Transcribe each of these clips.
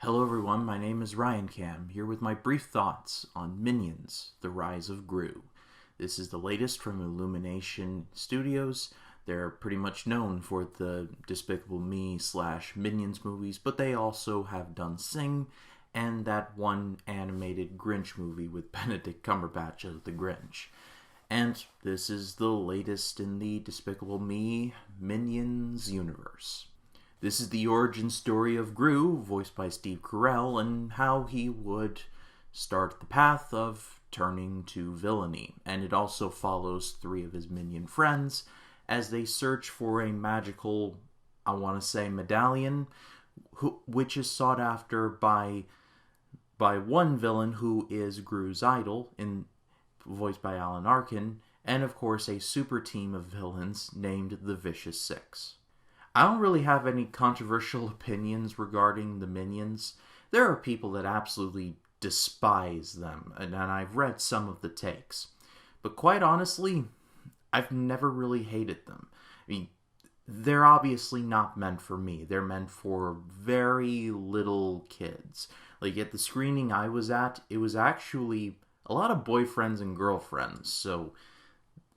Hello everyone, my name is Ryan Cam, here with my brief thoughts on Minions, The Rise of Gru. This is the latest from Illumination Studios. They're pretty much known for the Despicable Me / Minions movies, but they also have done Sing and that one animated Grinch movie with Benedict Cumberbatch as the Grinch. And this is the latest in the Despicable Me Minions universe. This is the origin story of Gru, voiced by Steve Carell, and how he would start the path of turning to villainy. And it also follows three of his minion friends as they search for a magical, I want to say, medallion, which is sought after by one villain who is Gru's idol, voiced by Alan Arkin, and of course a super team of villains named the Vicious Six. I don't really have any controversial opinions regarding the Minions. There are people that absolutely despise them, and I've read some of the takes. But quite honestly, I've never really hated them. I mean, they're obviously not meant for me. They're meant for very little kids. Like, at the screening I was at, it was actually a lot of boyfriends and girlfriends, so...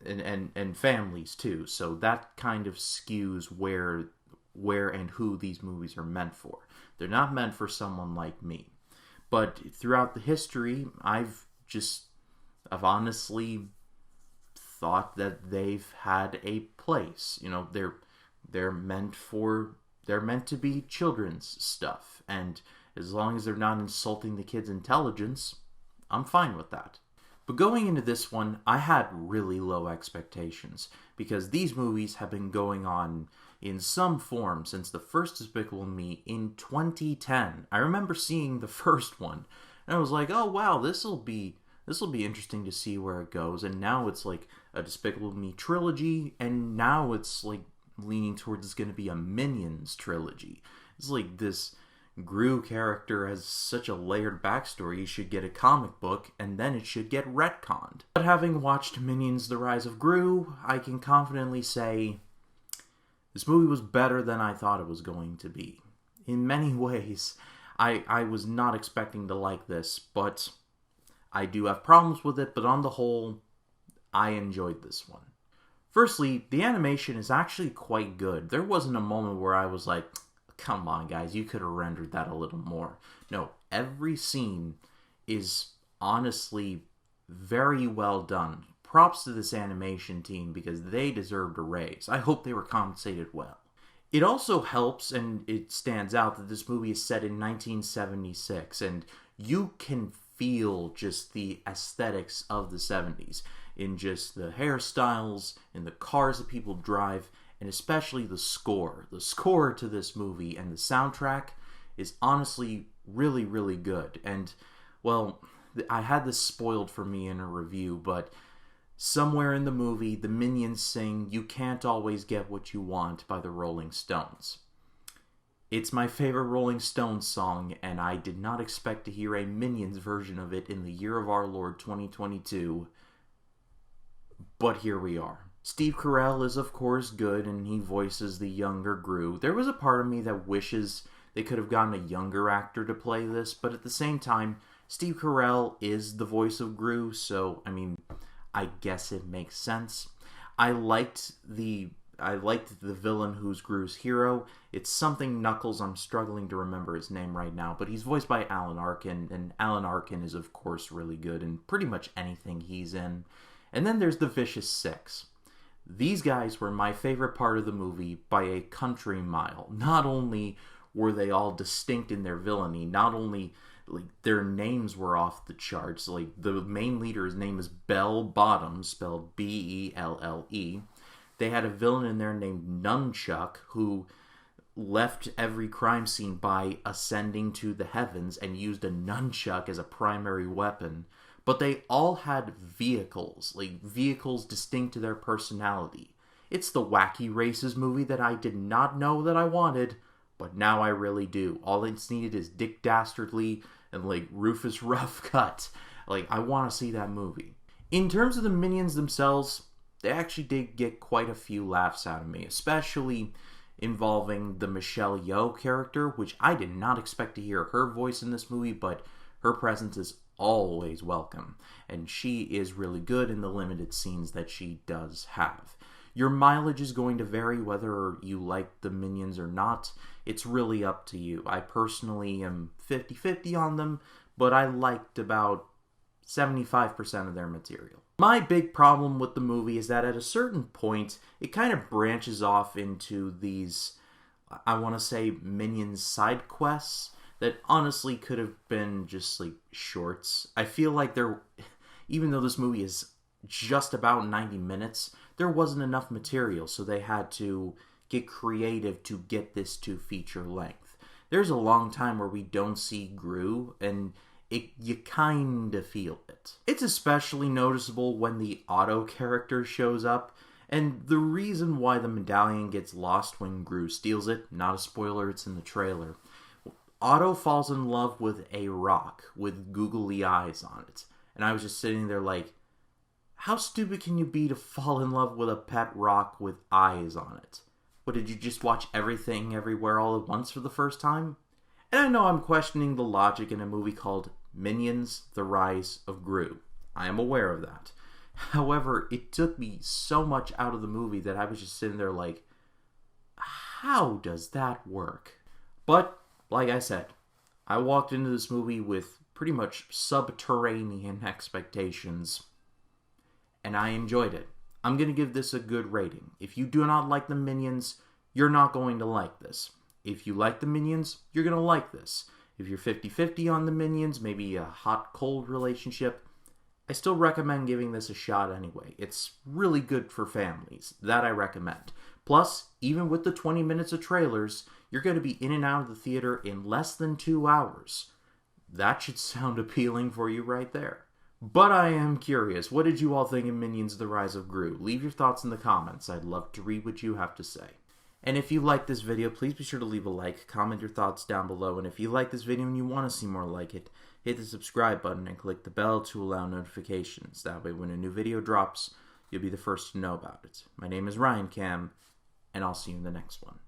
And families too, so that kind of skews where and who these movies are meant for. They're not meant for someone like me. But throughout the history, I've honestly thought that they've had a place. You know, they're meant to be children's stuff, and as long as they're not insulting the kids' intelligence, I'm fine with that. But going into this one, I had really low expectations, because these movies have been going on in some form since the first Despicable Me in 2010. I remember seeing the first one, and I was like, oh wow, this'll be interesting to see where it goes, and now it's like a Despicable Me trilogy, and now it's like leaning towards it's going to be a Minions trilogy. It's like this... Gru character has such a layered backstory, he should get a comic book, and then it should get retconned. But having watched Minions The Rise of Gru, I can confidently say this movie was better than I thought it was going to be. In many ways, I was not expecting to like this, but I do have problems with it, but on the whole, I enjoyed this one. Firstly, the animation is actually quite good. There wasn't a moment where I was like, come on, guys, you could have rendered that a little more. No, every scene is honestly very well done. Props to this animation team because they deserved a raise. I hope they were compensated well. It also helps, and it stands out, that this movie is set in 1976, and you can feel just the aesthetics of the 70s in just the hairstyles, in the cars that people drive, and especially the score. The score to this movie and the soundtrack is honestly really, really good. And, well, I had this spoiled for me in a review, but somewhere in the movie, the Minions sing "You Can't Always Get What You Want" by the Rolling Stones. It's my favorite Rolling Stones song, and I did not expect to hear a Minions version of it in the year of our Lord 2022. But here we are. Steve Carell is, of course, good, and he voices the younger Gru. There was a part of me that wishes they could have gotten a younger actor to play this, but at the same time, Steve Carell is the voice of Gru, so, I mean, I guess it makes sense. I liked the villain who's Gru's hero. It's something Knuckles. I'm struggling to remember his name right now, but he's voiced by Alan Arkin, and Alan Arkin is, of course, really good in pretty much anything he's in. And then there's the Vicious Six. These guys were my favorite part of the movie by a country mile. Not only were they all distinct in their villainy, not only like their names were off the charts. Like the main leader's name is Bell Bottom, spelled Belle. They had a villain in there named Nunchuck who left every crime scene by ascending to the heavens and used a nunchuck as a primary weapon. But they all had vehicles, like vehicles distinct to their personality. It's the Wacky Races movie that I did not know that I wanted, but now I really do. All it's needed is Dick Dastardly and like Rufus Rough Cut. Like, I want to see that movie. In terms of the Minions themselves, they actually did get quite a few laughs out of me, especially involving the Michelle Yeoh character, which I did not expect to hear her voice in this movie, but her presence is always welcome, and she is really good in the limited scenes that she does have. Your mileage is going to vary whether you like the Minions or not. It's really up to you. I personally am 50-50 on them, but I liked about 75% of their material. My big problem with the movie is that at a certain point, it kind of branches off into these, I want to say, Minions side quests that honestly could have been just like shorts. I feel like even though this movie is just about 90 minutes, there wasn't enough material, so they had to get creative to get this to feature length. There's a long time where we don't see Gru, and you kind of feel it. It's especially noticeable when the Otto character shows up, and the reason why the medallion gets lost when Gru steals it, not a spoiler, it's in the trailer. Otto falls in love with a rock with googly eyes on it, and I was just sitting there like, how stupid can you be to fall in love with a pet rock with eyes on it? What, did you just watch Everything Everywhere All at Once for the first time? And I know I'm questioning the logic in a movie called Minions: The Rise of Gru. I am aware of that. However, it took me so much out of the movie that I was just sitting there like, how does that work? But, like I said, I walked into this movie with pretty much subterranean expectations, and I enjoyed it. I'm going to give this a good rating. If you do not like the Minions, you're not going to like this. If you like the Minions, you're going to like this. If you're 50-50 on the Minions, maybe a hot-cold relationship, I still recommend giving this a shot anyway. It's really good for families. That I recommend. Plus, even with the 20 minutes of trailers, you're going to be in and out of the theater in less than 2 hours. That should sound appealing for you right there. But I am curious, what did you all think of Minions: The Rise of Gru? Leave your thoughts in the comments. I'd love to read what you have to say. And if you like this video, please be sure to leave a like, comment your thoughts down below, and if you like this video and you want to see more like it, hit the subscribe button and click the bell to allow notifications. That way when a new video drops, you'll be the first to know about it. My name is Ryan Cam, and I'll see you in the next one.